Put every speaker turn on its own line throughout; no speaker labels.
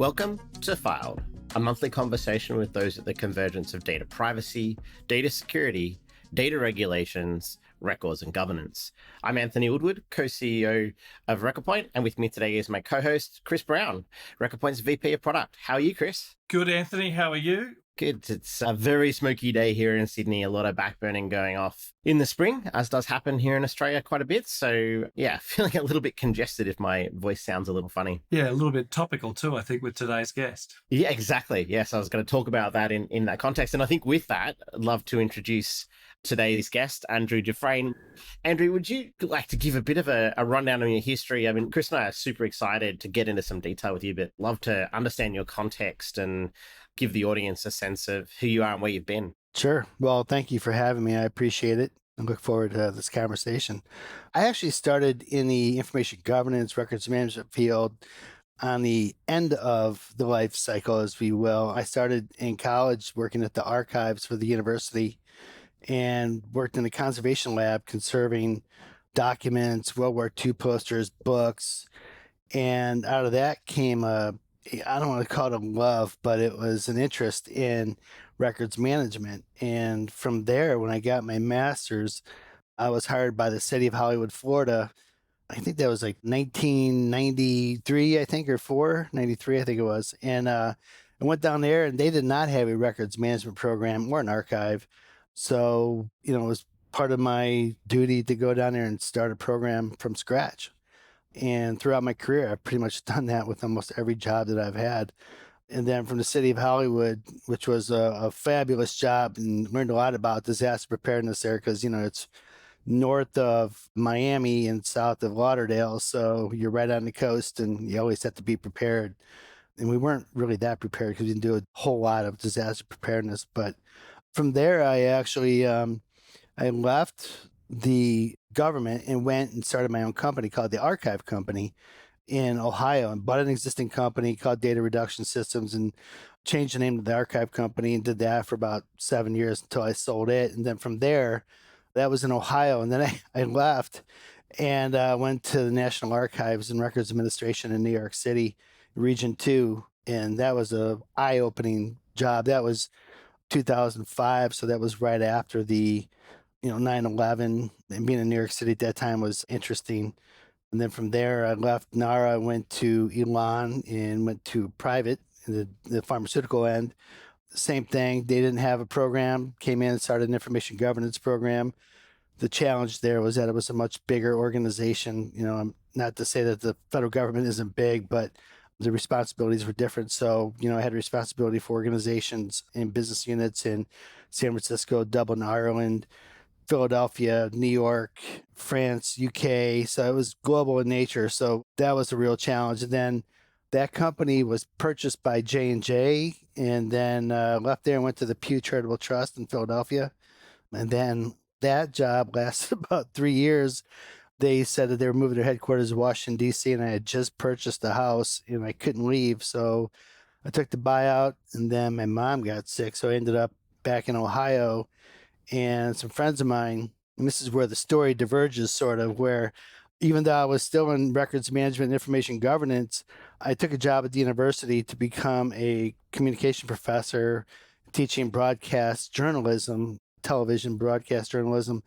Welcome to Filed, a monthly conversation with those at the convergence of data privacy, data security, data regulations, records, and governance. I'm Anthony Woodward, co-CEO of RecordPoint, and with me today is my co-host, Chris Brown, RecordPoint's VP of Product. How are you, Chris?
Good, Anthony. How are you?
Good. It's a very smoky day here in Sydney. A lot of backburning going off in the spring, as does happen here in Australia quite a bit. So yeah, feeling a little bit congested if my voice sounds a little funny.
Yeah, a little bit topical too, I think, with today's guest.
Yeah, exactly. Yes, I was going to talk about that in that context. And I think with that, I'd love to introduce today's guest, Andrew du Fresne. Andrew, would you like to give a bit of a rundown on your history? I mean, Chris and I are super excited to get into some detail with you, but love to understand your context and give the audience a sense of who you are and where you've been.
Sure. Well, thank you for having me. I appreciate it. I look forward to this conversation. I actually started in the information governance, records management field on the end of the life cycle, as we will. I started in college working at the archives for the university and worked in the conservation lab conserving documents, World War II posters, books. And out of that came I don't want to call it a love, but it was an interest in records management. And from there, when I got my master's, I was hired by the city of Hollywood, Florida. I think that was like 1993, I think, or 93, I think it was. And I went down there and they did not have a records management program or an archive. So, it was part of my duty to go down there and start a program from scratch. And throughout my career, I've pretty much done that with almost every job that I've had. And then from the city of Hollywood, which was a fabulous job, and learned a lot about disaster preparedness there because, it's north of Miami and south of Lauderdale. So you're right on the coast and you always have to be prepared. And we weren't really that prepared because we didn't do a whole lot of disaster preparedness. But from there, I actually I left the government and went and started my own company called the Archive Company in Ohio, and bought an existing company called Data Reduction Systems and changed the name to the Archive Company and did that for about 7 years until I sold it. And then from there, that was in Ohio. And then I left and went to the National Archives and Records Administration in New York City, Region 2. And that was a eye-opening job. That was 2005. So that was right after the 9/11, and being in New York City at that time was interesting. And then from there, I left NARA, went to Elon, and went to private, the pharmaceutical end. Same thing. They didn't have a program, came in and started an information governance program. The challenge there was that it was a much bigger organization. Not to say that the federal government isn't big, but the responsibilities were different. So, I had responsibility for organizations and business units in San Francisco, Dublin, Ireland, Philadelphia, New York, France, UK. So it was global in nature. So that was a real challenge. And then that company was purchased by J&J and then left there and went to the Pew Charitable Trust in Philadelphia. And then that job lasted about 3 years. They said that they were moving their headquarters to Washington, D.C., and I had just purchased a house and I couldn't leave. So I took the buyout, and then my mom got sick. So I ended up back in Ohio. And some friends of mine, and this is where the story diverges sort of, where even though I was still in records management and information governance, I took a job at the university to become a communication professor teaching broadcast journalism, television broadcast journalism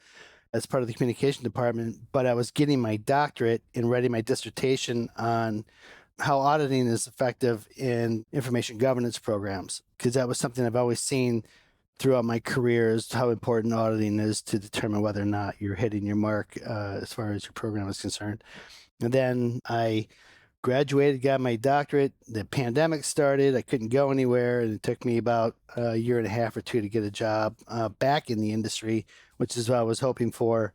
as part of the communication department. But I was getting my doctorate and writing my dissertation on how auditing is effective in information governance programs, because that was something I've always seen throughout my career, is how important auditing is to determine whether or not you're hitting your mark as far as your program is concerned. And then I graduated, got my doctorate. The pandemic started. I couldn't go anywhere. And it took me about a year and a half or two to get a job back in the industry, which is what I was hoping for.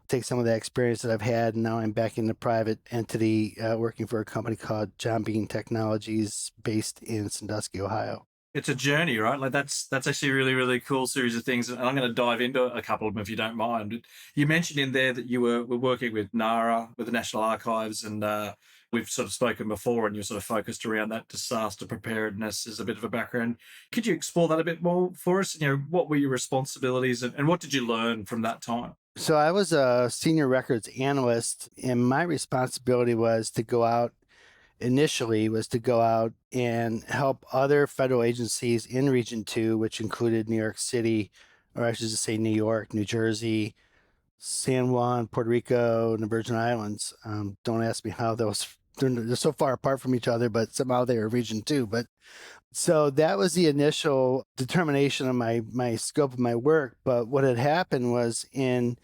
Take some of that experience that I've had. And now I'm back in the private entity working for a company called John Bean Technologies based in Sandusky, Ohio.
It's a journey, right? Like that's actually a really, really cool series of things. And I'm going to dive into a couple of them if you don't mind. You mentioned in there that you were working with NARA, with the National Archives, and we've sort of spoken before, and you're sort of focused around that disaster preparedness as a bit of a background. Could you explore that a bit more for us? What were your responsibilities and what did you learn from that time?
So I was a senior records analyst, and my responsibility was to go out initially was to go out and help other federal agencies in Region 2, which included New York City, or I should just say New York, New Jersey, San Juan, Puerto Rico, and the Virgin Islands. Don't ask me how they're so far apart from each other, but somehow they are Region 2. But so that was the initial determination of my scope of my work. But what had happened was in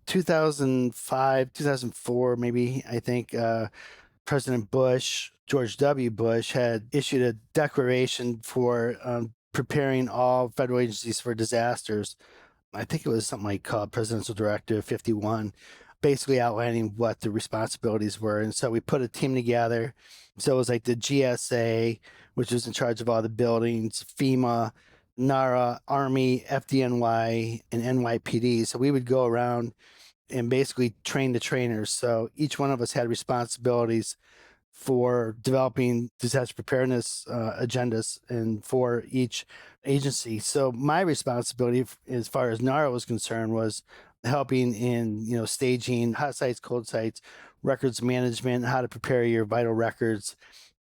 2005, 2004, maybe, I think, President Bush, George W. Bush, had issued a declaration for preparing all federal agencies for disasters. I think it was something like called Presidential Directive 51, basically outlining what the responsibilities were. And so we put a team together. So it was like the GSA, which was in charge of all the buildings, FEMA, NARA, Army, FDNY, and NYPD. So we would go around and basically train the trainers. So each one of us had responsibilities for developing disaster preparedness agendas and for each agency. So my responsibility, as far as NARA was concerned, was helping in staging hot sites, cold sites, records management, how to prepare your vital records,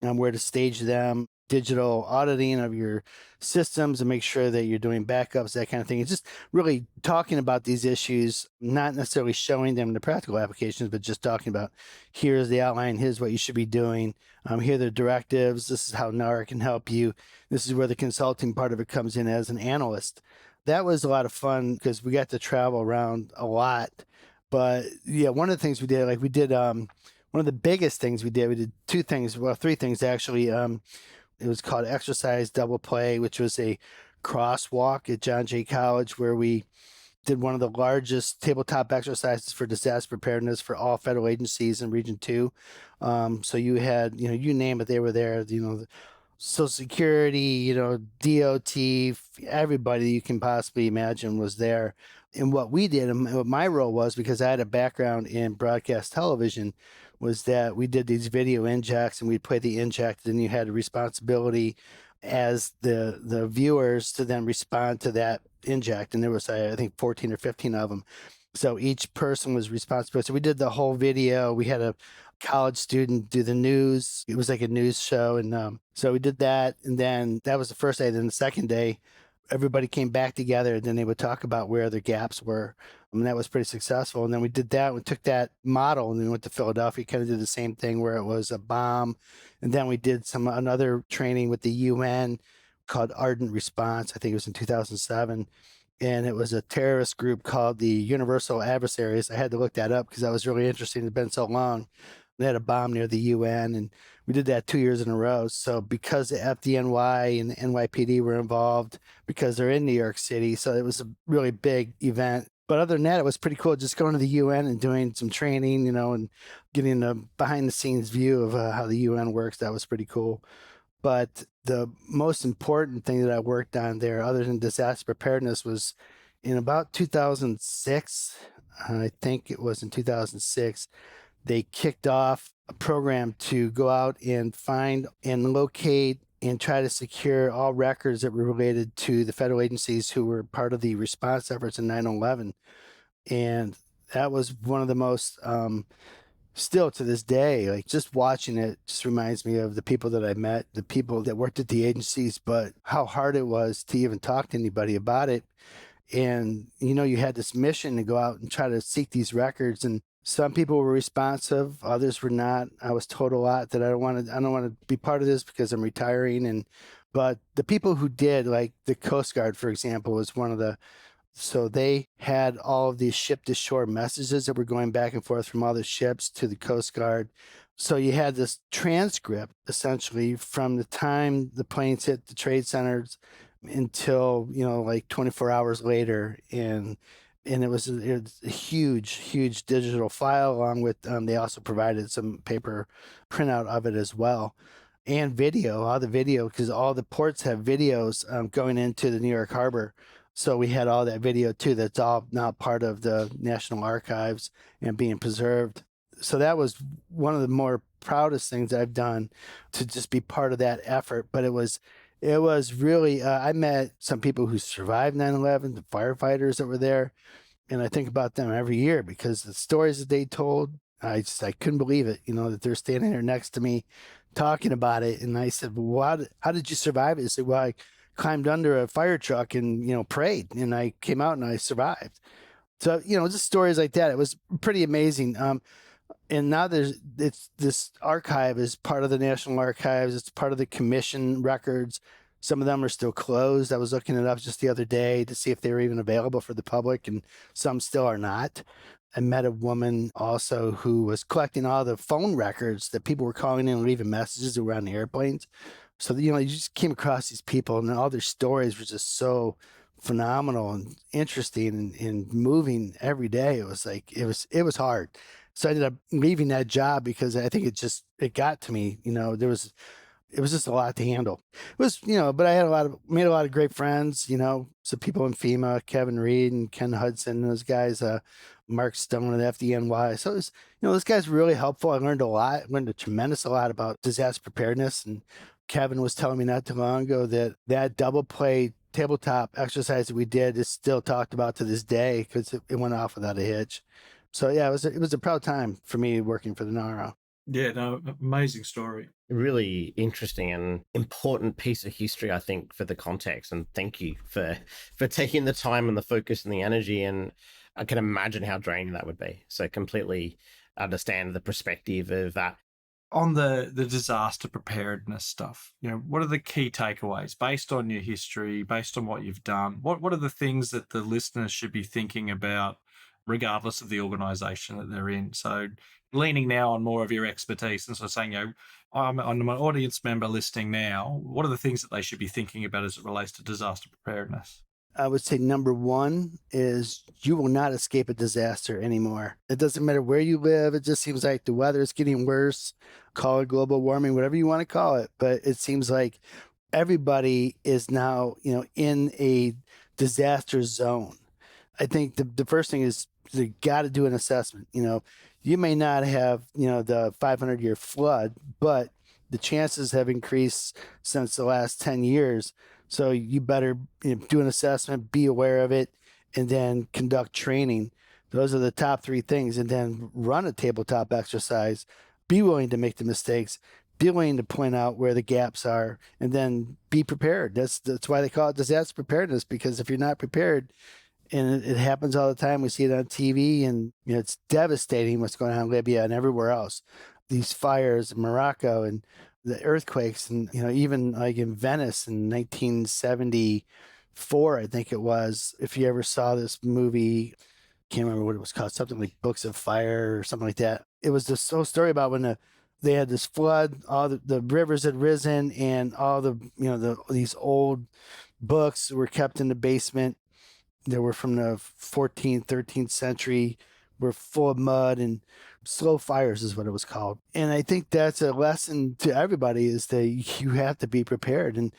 where to stage them, digital auditing of your systems and make sure that you're doing backups, that kind of thing. It's just really talking about these issues, not necessarily showing them the practical applications, but just talking about here's the outline, here's what you should be doing, here are the directives, this is how NARA can help you. This is where the consulting part of it comes in as an analyst. That was a lot of fun because we got to travel around a lot. But yeah, one of the things we did, one of the biggest things we did three things actually. It was called Exercise Double Play, which was a crosswalk at John Jay College where we did one of the largest tabletop exercises for disaster preparedness for all federal agencies in Region 2. So you had, you name it, they were there, Social Security, DOT, everybody you can possibly imagine was there. And what we did, and what my role was, because I had a background in broadcast television, was that we did these video injects and we'd play the inject, and you had a responsibility as the viewers to then respond to that inject. And there was, I think, 14 or 15 of them. So each person was responsible. So we did the whole video. We had a college student do the news. It was like a news show. And so we did that. And then that was the first day. Then the second day, everybody came back together, and then they would talk about where their gaps were. And that was pretty successful. And then we did that. We took that model and then went to Philadelphia, kind of did the same thing where it was a bomb. And then we did another training with the UN called Ardent Response. I think it was in 2007. And it was a terrorist group called the Universal Adversaries. I had to look that up because that was really interesting. It's been so long. They had a bomb near the UN, and we did that 2 years in a row. So because the FDNY and the NYPD were involved, because they're in New York City, so it was a really big event. But other than that, it was pretty cool just going to the UN and doing some training, and getting a behind-the-scenes view of how the UN works. That was pretty cool. But the most important thing that I worked on there, other than disaster preparedness, was in about 2006. I think it was in 2006. They kicked off a program to go out and find and locate and try to secure all records that were related to the federal agencies who were part of the response efforts in 9/11. And that was one of the most, still to this day, like just watching it just reminds me of the people that I met, the people that worked at the agencies, but how hard it was to even talk to anybody about it. And, you had this mission to go out and try to seek these records, and some people were responsive, others were not. I was told a lot that I don't want to be part of this because I'm retiring. But the people who did, like the Coast Guard, for example, was one of the. So they had all of these ship-to-shore messages that were going back and forth from all the ships to the Coast Guard. So you had this transcript, essentially, from the time the planes hit the trade centers until, like 24 hours later. And it was a huge digital file, along with, they also provided some paper printout of it as well. And video, all the video, because all the ports have videos going into the New York Harbor. So we had all that video too. That's all now part of the National Archives and being preserved. So that was one of the more proudest things I've done, to just be part of that effort. But it was really, I met some people who survived 9/11, the firefighters that were there. And I think about them every year because the stories that they told, I couldn't believe it, that they're standing there next to me talking about it. And I said, well, how did you survive it? He said, well, I climbed under a fire truck and, prayed, and I came out and I survived. So, just stories like that. It was pretty amazing. And now this archive is part of the National Archives. It's part of the commission records. Some of them are still closed. I was looking it up just the other day to see if they were even available for the public, and some still are not. I met a woman also who was collecting all the phone records that people were calling in and leaving messages that were on the airplanes. So, you just came across these people, and all their stories were just so phenomenal and interesting and moving every day. It was like, it was hard. So I ended up leaving that job because I think it got to me. It was just a lot to handle. It was, but I had made a lot of great friends, some people in FEMA, Kevin Reed and Ken Hudson, those guys, Mark Stone and FDNY. So it was, those guys were really helpful. I learned a tremendous lot about disaster preparedness. And Kevin was telling me not too long ago that double play tabletop exercise that we did is still talked about to this day because it went off without a hitch. So yeah, it was a proud time for me working for the NARA.
Yeah, no, amazing story.
Really interesting and important piece of history, I think, for the context. And thank you for taking the time and the focus and the energy. And I can imagine how draining that would be. So completely understand the perspective of that.
On the disaster preparedness stuff, what are the key takeaways based on your history, based on what you've done? What are the things that the listeners should be thinking about, regardless of the organization that they're in? So leaning now on more of your expertise and sort of saying, I'm my audience member listening now, what are the things that they should be thinking about as it relates to disaster preparedness?
I would say number one is you will not escape a disaster anymore. It doesn't matter where you live. It just seems like the weather is getting worse. Call it global warming, whatever you want to call it. But it seems like everybody is now, in a disaster zone. I think the first thing is you got to do an assessment. You may not have, the 500-year flood, but the chances have increased since the last 10 years. So you better do an assessment, be aware of it, and then conduct training. Those are the top three things. And then run a tabletop exercise. Be willing to make the mistakes. Be willing to point out where the gaps are, and then be prepared. That's why they call it disaster preparedness, because if you're not prepared, and it happens all the time, we see it on TV, and it's devastating what's going on in Libya and everywhere else. These fires in Morocco and the earthquakes, and even like in Venice in 1974, I think it was. If you ever saw this movie, can't remember what it was called, something like Books of Fire or something like that. It was this whole story about when they had this flood, all the rivers had risen, and all these old books were kept in the basement. They were from the 14th, 13th century, were full of mud, and slow fires is what it was called. And I think that's a lesson to everybody, is that you have to be prepared. And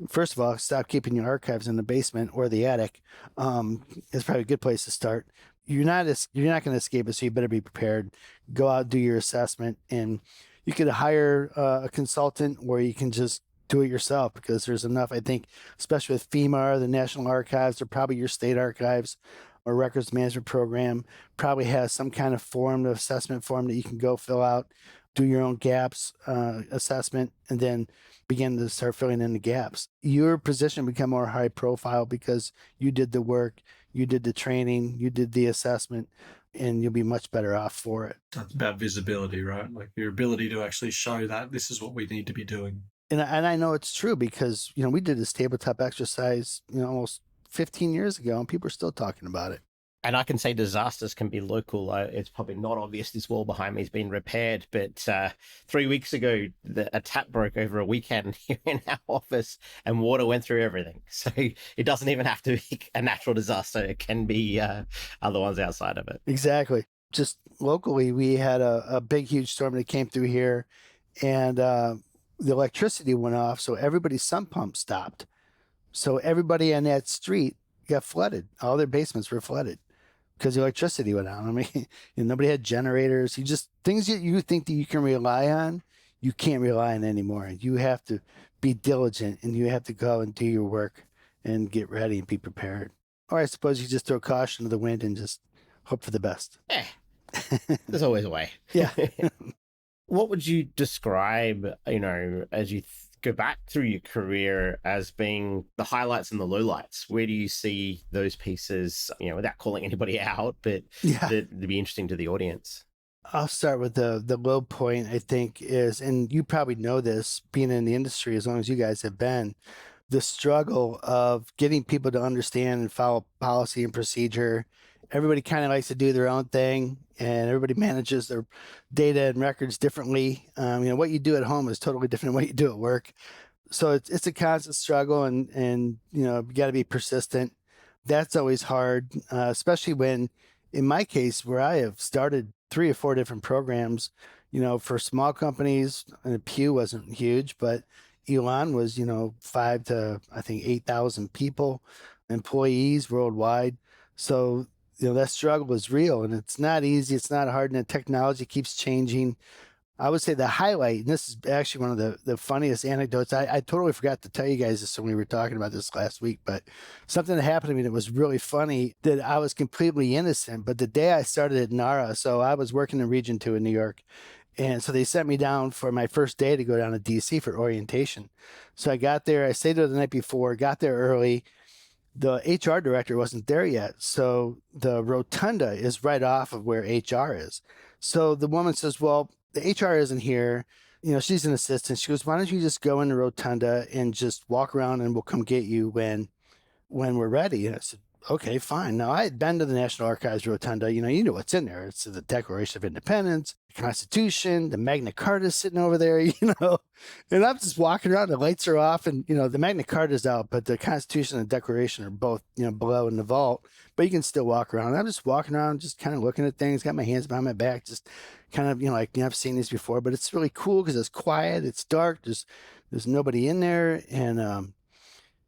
first of all, stop keeping your archives in the basement or the attic. It's probably a good place to start. You're not going to escape it, so you better be prepared. Go out, do your assessment, and you could hire a consultant, or you can just do it yourself, because there's enough, I think, especially with FEMA or the National Archives, or probably your state archives or records management program, probably has some kind of assessment form that you can go fill out, do your own gaps assessment, and then begin to start filling in the gaps. Your position become more high profile because you did the work, you did the training, you did the assessment, and you'll be much better off for it.
That's about visibility, right? Like your ability to actually show that this is what we need to be doing.
And I know it's true, because, we did this tabletop exercise, almost 15 years ago, and people are still talking about it.
And I can say disasters can be local. It's probably not obvious this wall behind me has been repaired, but 3 weeks ago, a tap broke over a weekend here in our office, and water went through everything. So it doesn't even have to be a natural disaster. It can be other ones outside of it.
Exactly. Just locally, we had a big, huge storm that came through here, and the electricity went off, so everybody's sump pump stopped. So everybody on that street got flooded. All their basements were flooded because the electricity went out. I mean, nobody had generators. Things that you think that you can rely on, you can't rely on anymore. You have to be diligent, and you have to go and do your work and get ready and be prepared. Or I suppose you just throw caution to the wind and just hope for the best.
Yeah, there's always a way.
Yeah.
What would you describe, as you go back through your career as being the highlights and the lowlights? Where do you see those pieces, without calling anybody out, but
Yeah.
that'd be interesting to the audience?
I'll start with the low point, I think, is, and you probably know this being in the industry as long as you guys have been, the struggle of getting people to understand and follow policy and procedure. Everybody kind of likes to do their own thing, and everybody manages their data and records differently. What you do at home is totally different than what you do at work. So it's a constant struggle, and you got to be persistent. That's always hard, especially when, in my case, where I have started 3 or 4 different programs, for small companies, and Pew wasn't huge, but Elon was, 5 to, I think, 8,000 people, employees worldwide. So, that struggle is real, and it's not easy. It's not hard, and the technology keeps changing. I would say the highlight, and this is actually one of the funniest anecdotes. I totally forgot to tell you guys this when we were talking about this last week, but something that happened to me that was really funny, that I was completely innocent. But the day I started at NARA, so I was working in Region 2 in New York. And so they sent me down for my first day to go down to DC for orientation. So I got there, I stayed there the night before, got there early. The HR director wasn't there yet. So the rotunda is right off of where HR is. So the woman says, well, the HR isn't here. She's an assistant. She goes, why don't you just go in the rotunda and just walk around, and we'll come get you when we're ready. And I said, okay, fine. Now, I had been to the National Archives Rotunda. You know what's in there. It's the Declaration of Independence, the Constitution, the Magna Carta sitting over there, And I'm just walking around, the lights are off, and, the Magna Carta is out, but the Constitution and the Declaration are both, below in the vault, but you can still walk around. I'm just walking around, just kind of looking at things, got my hands behind my back, just kind of, I've seen these before, but it's really cool because it's quiet, it's dark, there's nobody in there. And,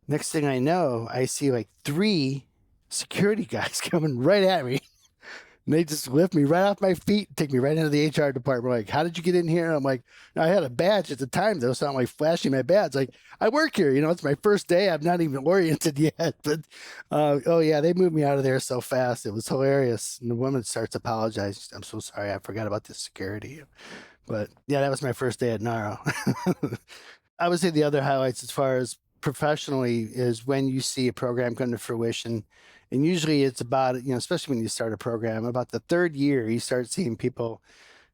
next thing I know, I see like 3 security guys coming right at me. And they just lift me right off my feet and take me right into the HR department. Like, how did you get in here? And I'm like, I had a badge at the time, though, so I'm like flashing my badge. Like, I work here. It's my first day. I'm not even oriented yet. But, oh, yeah, they moved me out of there so fast. It was hilarious. And the woman starts apologizing. I'm so sorry. I forgot about this security. But, yeah, that was my first day at NARA. I would say the other highlights as far as professionally is when you see a program come to fruition. And usually it's about, especially when you start a program, about the 3rd year, you start seeing people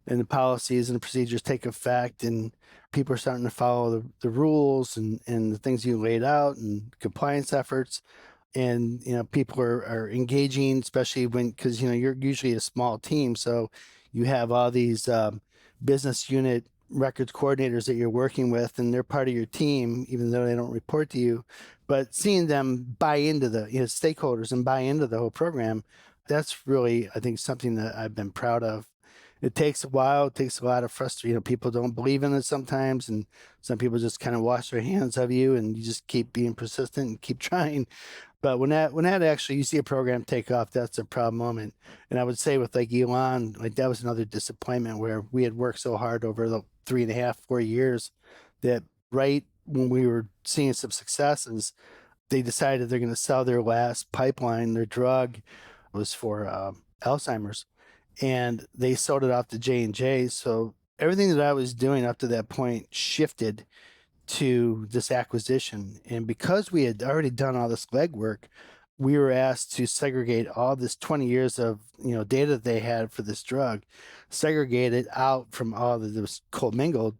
and the policies and the procedures take effect, and people are starting to follow the rules and the things you laid out and compliance efforts. And, people are engaging, especially because, you're usually a small team. So you have all these business unit records coordinators that you're working with, and they're part of your team, even though they don't report to you. But seeing them buy into the stakeholders and buy into the whole program, that's really, I think, something that I've been proud of. It takes a while. It takes a lot of frustration. People don't believe in it sometimes, and some people just kind of wash their hands of you, and you just keep being persistent and keep trying. But when that actually, you see a program take off, that's a proud moment. And I would say with like Elon, like that was another disappointment where we had worked so hard over the 3.5, 4 years that right when we were seeing some successes, they decided they're going to sell their last pipeline. Their drug was for Alzheimer's, and they sold it off to J&J. So everything that I was doing up to that point shifted to this acquisition. And because we had already done all this legwork, we were asked to segregate all this 20 years of data that they had for this drug, segregate it out from all that was commingled.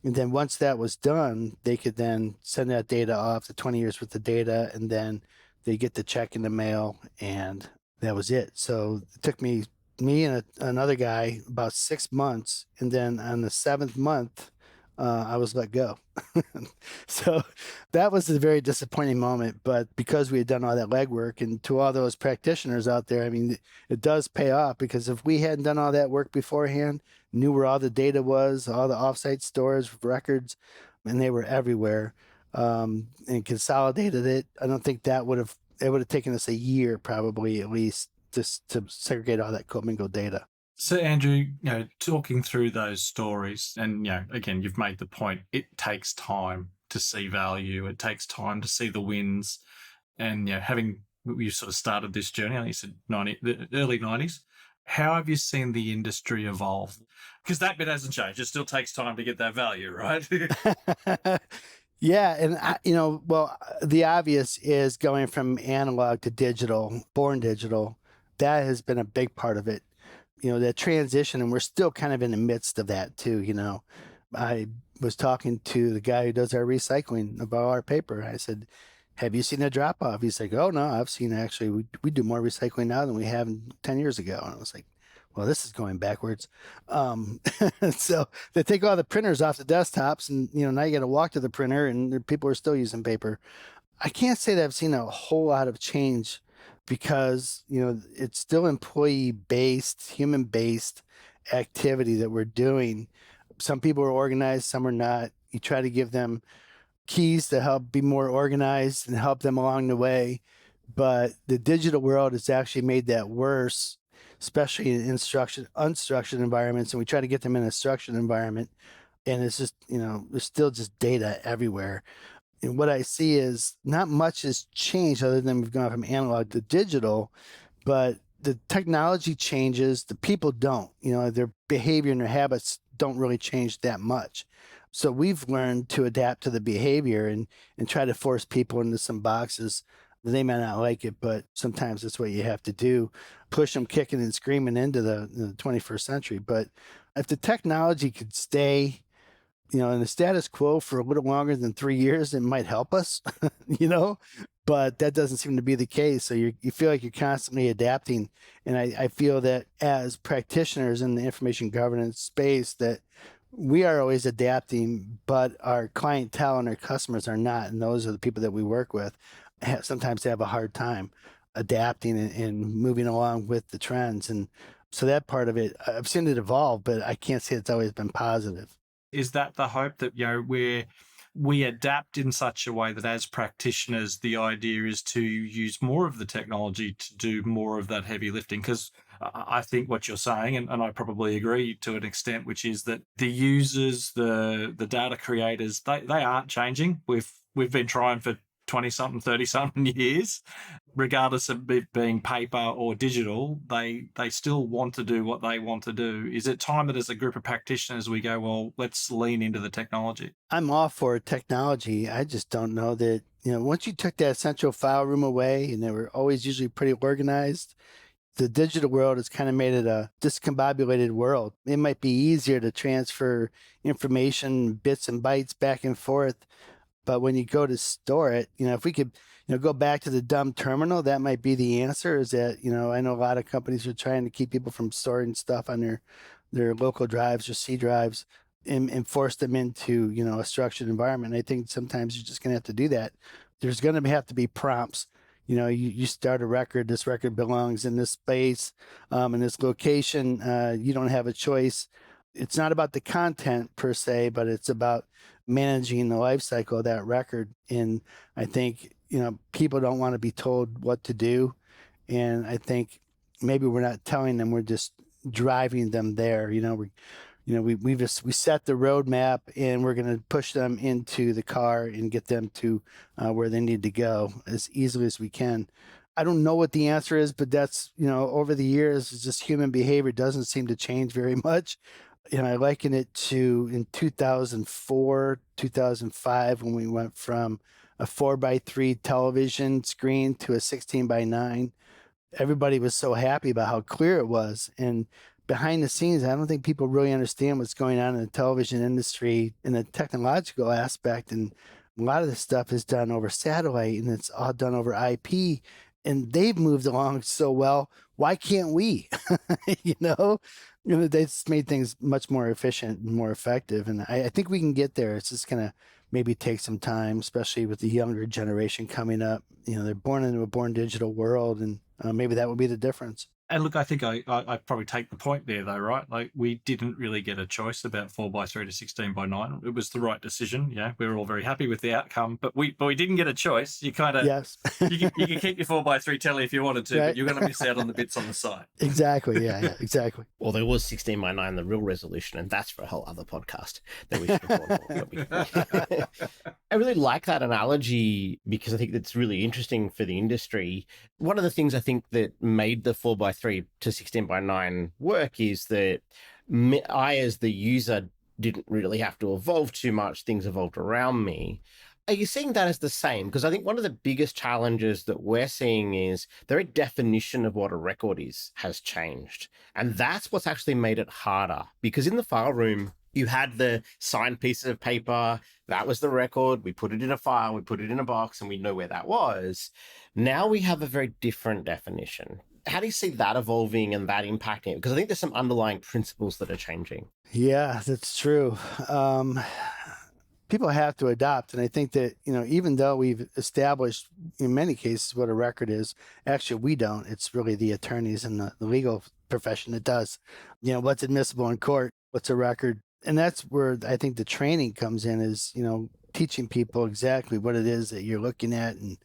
And then once that was done, they could then send that data off, the 20 years worth of data, and then they get the check in the mail, and that was it. So it took me and another guy about 6 months, and then on the 7th month, I was let go. So that was a very disappointing moment. But because we had done all that legwork, and to all those practitioners out there, I mean, it does pay off, because if we hadn't done all that work beforehand, knew where all the data was, all the offsite stores, records, and they were everywhere, and consolidated it, I don't think it would have taken us a year probably at least just to segregate all that commingled data.
So, Andrew, talking through those stories, and, again, you've made the point, it takes time to see value. It takes time to see the wins. And, you sort of started this journey, I think you said the early 90s. How have you seen the industry evolve? Because that bit hasn't changed. It still takes time to get that value, right?
Yeah, and the obvious is going from analog to digital, born digital. That has been a big part of it. That transition, and we're still kind of in the midst of that too. I was talking to the guy who does our recycling about our paper. I said, "Have you seen a drop off?" He's like, "Oh no, I've seen actually we do more recycling now than we have 10 years ago." And I was like, well, this is going backwards. So they take all the printers off the desktops, and now you got to walk to the printer, and people are still using paper. I can't say that I've seen a whole lot of change because it's still employee based, human based activity that we're doing. Some people are organized, some are not. You try to give them keys to help be more organized and help them along the way, but the digital world has actually made that worse, especially in unstructured environments. And we try to get them in a structured environment, and it's just, there's still just data everywhere. And what I see is not much has changed other than we've gone from analog to digital, but the technology changes, the people don't, their behavior and their habits don't really change that much. So we've learned to adapt to the behavior and try to force people into some boxes. They may not like it, but sometimes that's what you have to do. Push them kicking and screaming into the 21st century. But if the technology could stay, in the status quo for a little longer than 3 years, it might help us, but that doesn't seem to be the case. So you feel like you're constantly adapting. And I feel that as practitioners in the information governance space, that we are always adapting, but our clientele and our customers are not. And those are the people that we work with. Sometimes they have a hard time adapting and moving along with the trends. And so that part of it, I've seen it evolve, but I can't say it's always been positive.
Is that the hope that, we adapt in such a way that as practitioners, the idea is to use more of the technology to do more of that heavy lifting? Because I think what you're saying, and I probably agree to an extent, which is that the users, the data creators, they aren't changing. We've been trying for 20-something, 30-something years, regardless of it being paper or digital, they still want to do what they want to do. Is it time that as a group of practitioners we go, well, let's lean into the technology?
I'm all for technology. I just don't know that, once you took that central file room away, and they were always usually pretty organized, the digital world has kind of made it a discombobulated world. It might be easier to transfer information, bits and bytes back and forth. But when you go to store it, if we could, go back to the dumb terminal, that might be the answer. Is that, I know a lot of companies are trying to keep people from storing stuff on their local drives or C drives and force them into, a structured environment. I think sometimes you're just going to have to do that. There's going to have to be prompts. You start a record, this record belongs in this space, in this location. You don't have a choice. It's not about the content per se, but it's about managing the life cycle of that record. And I think, people don't want to be told what to do. And I think maybe we're not telling them, we're just driving them there. We set the roadmap, and we're going to push them into the car and get them to where they need to go as easily as we can. I don't know what the answer is, but that's, over the years, it's just human behavior doesn't seem to change very much. I liken it to in 2004, 2005, when we went from a 4:3 television screen to a 16:9. Everybody was so happy about how clear it was. And behind the scenes, I don't think people really understand what's going on in the television industry in the technological aspect. And a lot of this stuff is done over satellite, and it's all done over IP. And they've moved along so well. Why can't we? They just made things much more efficient and more effective. And I think we can get there. It's just going to maybe take some time, especially with the younger generation coming up. They're born into a born digital world, and maybe that will be the difference.
And look, I think I probably take the point there, though, right? Like, we didn't really get a choice about 4:3 to 16:9. It was the right decision. Yeah, we were all very happy with the outcome, but we didn't get a choice. You kind of,
yes.
you can keep your 4:3 telly if you wanted to,
right.
But you're going to miss out on the bits on the side.
Exactly. Yeah, exactly.
Well, there was 16:9, the real resolution, and that's for a whole other podcast that we should record for. I really like that analogy because I think that's really interesting for the industry. One of the things I think that made the 4:3 3 to 16 by 9 work is that I, as the user, didn't really have to evolve too much. Things evolved around me. Are you seeing that as the same? Because I think one of the biggest challenges that we're seeing is the very definition of what a record is has changed. And that's what's actually made it harder. Because in the file room, you had the signed piece of paper. That was the record. We put it in a file, we put it in a box, and we know where that was. Now we have a very different definition. How do you see that evolving and that impacting it? Because I think there's some underlying principles that are changing.
Yeah, that's true. People have to adopt. And I think that, even though we've established in many cases what a record is, actually we don't. It's really the attorneys and the legal profession that does. What's admissible in court, what's a record. And that's where I think the training comes in is, teaching people exactly what it is that you're looking at and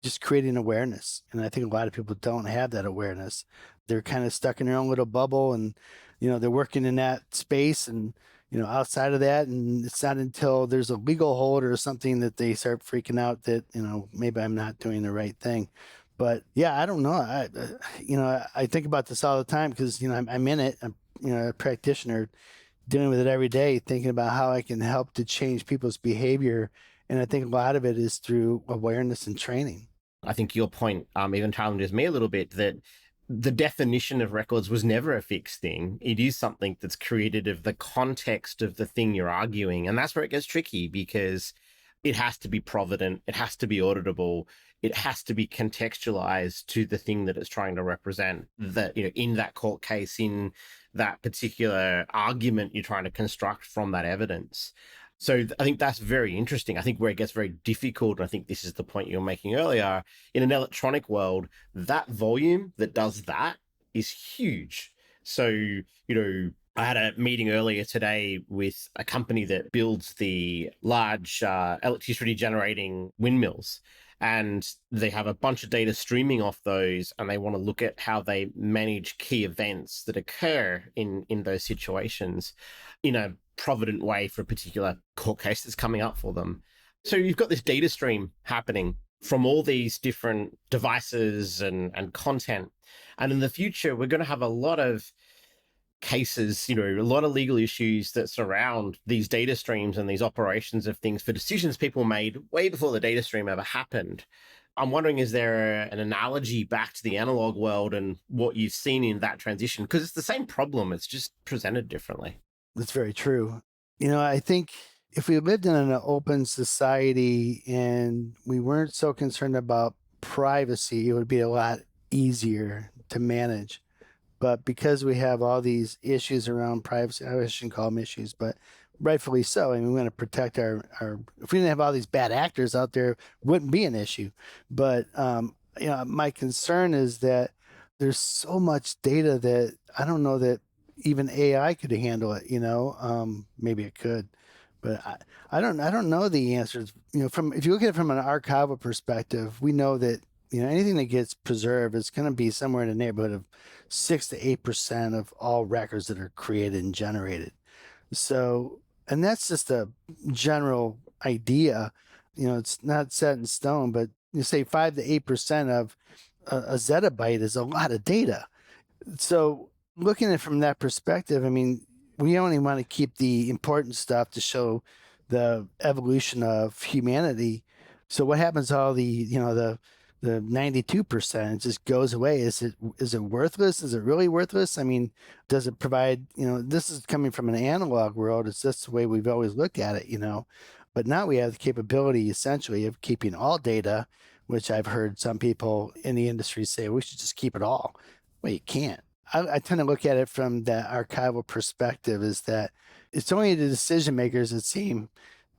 just creating awareness. And I think a lot of people don't have that awareness. They're kind of stuck in their own little bubble and, they're working in that space and, outside of that. And it's not until there's a legal hold or something that they start freaking out that, maybe I'm not doing the right thing. But yeah, I don't know. I think about this all the time because, I'm in it. I'm, a practitioner dealing with it every day, thinking about how I can help to change people's behavior. And I think a lot of it is through awareness and training.
I think your point even challenges me a little bit that the definition of records was never a fixed thing. It is something that's created of the context of the thing you're arguing. And that's where it gets tricky because it has to be provident. It has to be auditable. It has to be contextualized to the thing that it's trying to represent, that, in that court case, in that particular argument you're trying to construct from that evidence. So I think that's very interesting. I think where it gets very difficult, and I think this is the point you were making earlier, in an electronic world, that volume that does that is huge. So, I had a meeting earlier today with a company that builds the large electricity generating windmills. And they have a bunch of data streaming off those, and they want to look at how they manage key events that occur in those situations in a provident way for a particular court case that's coming up for them. So you've got this data stream happening from all these different devices and content. And in the future, we're going to have a lot of cases, a lot of legal issues that surround these data streams and these operations of things for decisions people made way before the data stream ever happened. I'm wondering, is there an analogy back to the analog world and what you've seen in that transition? Because it's the same problem, it's just presented differently.
That's very true. I think if we lived in an open society and we weren't so concerned about privacy, it would be a lot easier to manage. But because we have all these issues around privacy, I shouldn't call them issues, but rightfully so. I mean, we want to protect our, if we didn't have all these bad actors out there, it wouldn't be an issue. But, my concern is that there's so much data that I don't know that even AI could handle it, maybe it could, but I don't know the answers. If you look at it from an archival perspective, we know that, anything that gets preserved is going to be somewhere in the neighborhood of 6 to 8% of all records that are created and generated. So, and that's just a general idea. It's not set in stone, but you say 5 to 8% of a zettabyte is a lot of data. So looking at it from that perspective, I mean, we only want to keep the important stuff to show the evolution of humanity. So what happens to all the 92%? It just goes away. Is it worthless? Is it really worthless? I mean, does it provide, this is coming from an analog world. It's just the way we've always looked at it, but now we have the capability essentially of keeping all data, which I've heard some people in the industry say, we should just keep it all. Well, you can't. I tend to look at it from that archival perspective, is that it's only the decision makers that seem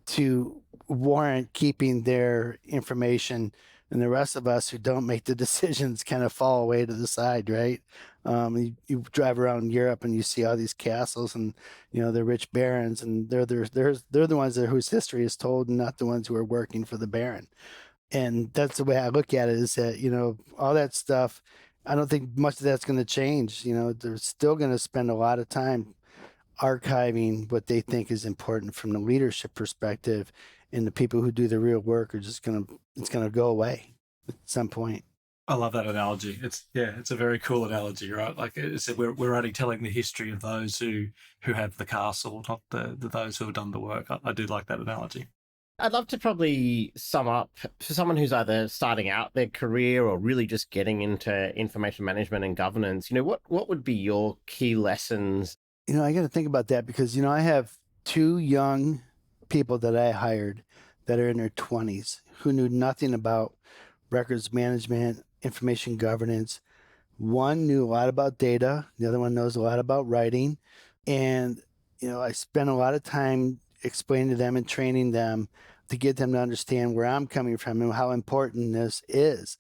to warrant keeping their information, and the rest of us who don't make the decisions kind of fall away to the side, right? You drive around Europe and you see all these castles, and they're rich barons, and they're the ones whose history is told, and not the ones who are working for the baron. And that's the way I look at it, is that all that stuff, I don't think much of that's going to change. They're still going to spend a lot of time archiving what they think is important from the leadership perspective, and the people who do the real work are just it's going to go away at some point.
I love that analogy. It's a very cool analogy, right? Like it's, we're only telling the history of those who have the castle, not the those who have done the work. I do like that analogy.
I'd love to probably sum up for someone who's either starting out their career or really just getting into information management and governance. What would be your key lessons?
I got to think about that because, I have two young people that I hired that are in their 20s who knew nothing about records management, information governance. One knew a lot about data, the other one knows a lot about writing. And, I spent a lot of time explaining to them and training them to get them to understand where I'm coming from and how important this is.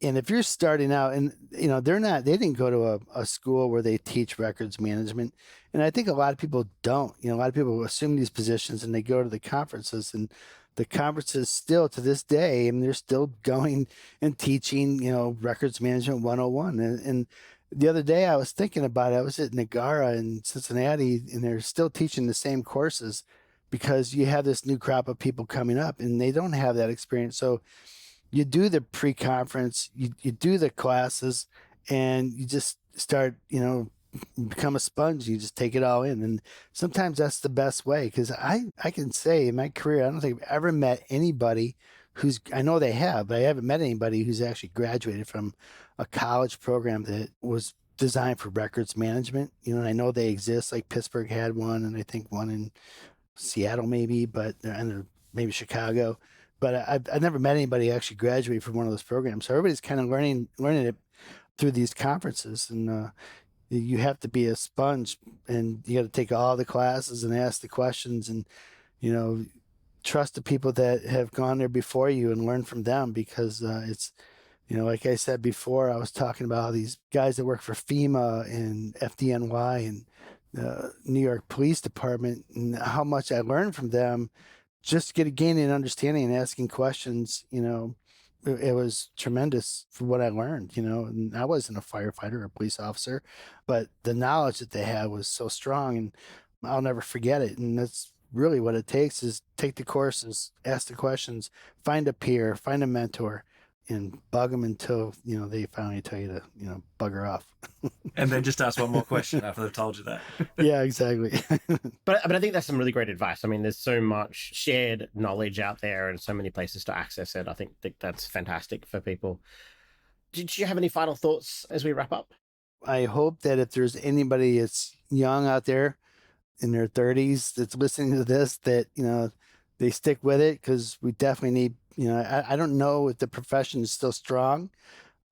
And if you're starting out and, they didn't go to a school where they teach records management. And I think a lot of people don't, a lot of people assume these positions and they go to the conferences, and the conferences still to this day, and they're still going and teaching, records management 101. And the other day I was thinking about it. I was at Nagara in Cincinnati, and they're still teaching the same courses because you have this new crop of people coming up and they don't have that experience. So you do the pre-conference, you do the classes, and you just start, become a sponge. You just take it all in. And sometimes that's the best way, because I can say in my career, I don't think I've ever met anybody I know they have, but I haven't met anybody who's actually graduated from a college program that was designed for records management. And I know they exist, like Pittsburgh had one, and I think one in Seattle maybe, and maybe Chicago. But I've never met anybody actually graduate from one of those programs. So everybody's kind of learning it through these conferences, and you have to be a sponge, and you got to take all the classes and ask the questions, and trust the people that have gone there before you and learn from them, because it's like I said before, I was talking about all these guys that work for FEMA and FDNY and the New York Police Department, and how much I learned from them just gaining an understanding and asking questions. It was tremendous for what I learned, and I wasn't a firefighter or a police officer, but the knowledge that they had was so strong, and I'll never forget it. And that's really what it takes, is take the courses, ask the questions, find a peer, find a mentor, and bug them until, they finally tell you to, bugger off.
And then just ask one more question after they've told you that.
Yeah, exactly.
But I think that's some really great advice. I mean, there's so much shared knowledge out there and so many places to access it. I think that's fantastic for people. Did you have any final thoughts as we wrap up?
I hope that if there's anybody that's young out there in their 30s that's listening to this, that, they stick with it, because we definitely need, I don't know if the profession is still strong.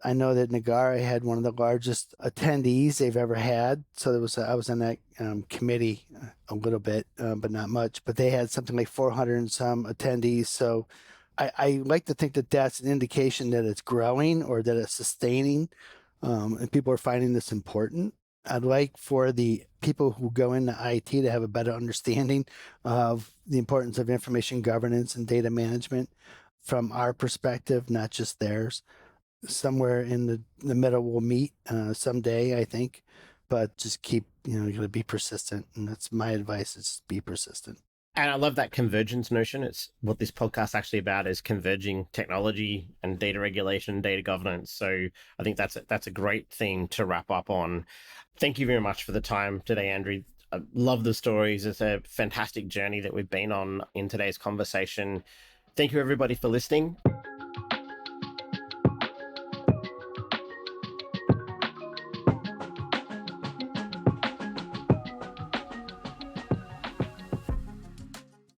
I know that Nagara had one of the largest attendees they've ever had. So I was on that committee a little bit, but not much. But they had something like 400 and some attendees. So I like to think that that's an indication that it's growing or that it's sustaining, and people are finding this important. I'd like for the people who go into IT to have a better understanding of the importance of information governance and data management from our perspective, not just theirs. Somewhere in the middle we'll meet someday, I think, but just keep, you got to be persistent. And that's my advice, is be persistent.
And I love that convergence notion. It's what this podcast is actually about, is converging technology and data regulation, data governance. So I think that's a great thing to wrap up on. Thank you very much for the time today, Andrew. I love the stories. It's a fantastic journey that we've been on in today's conversation. Thank you, everybody, for listening.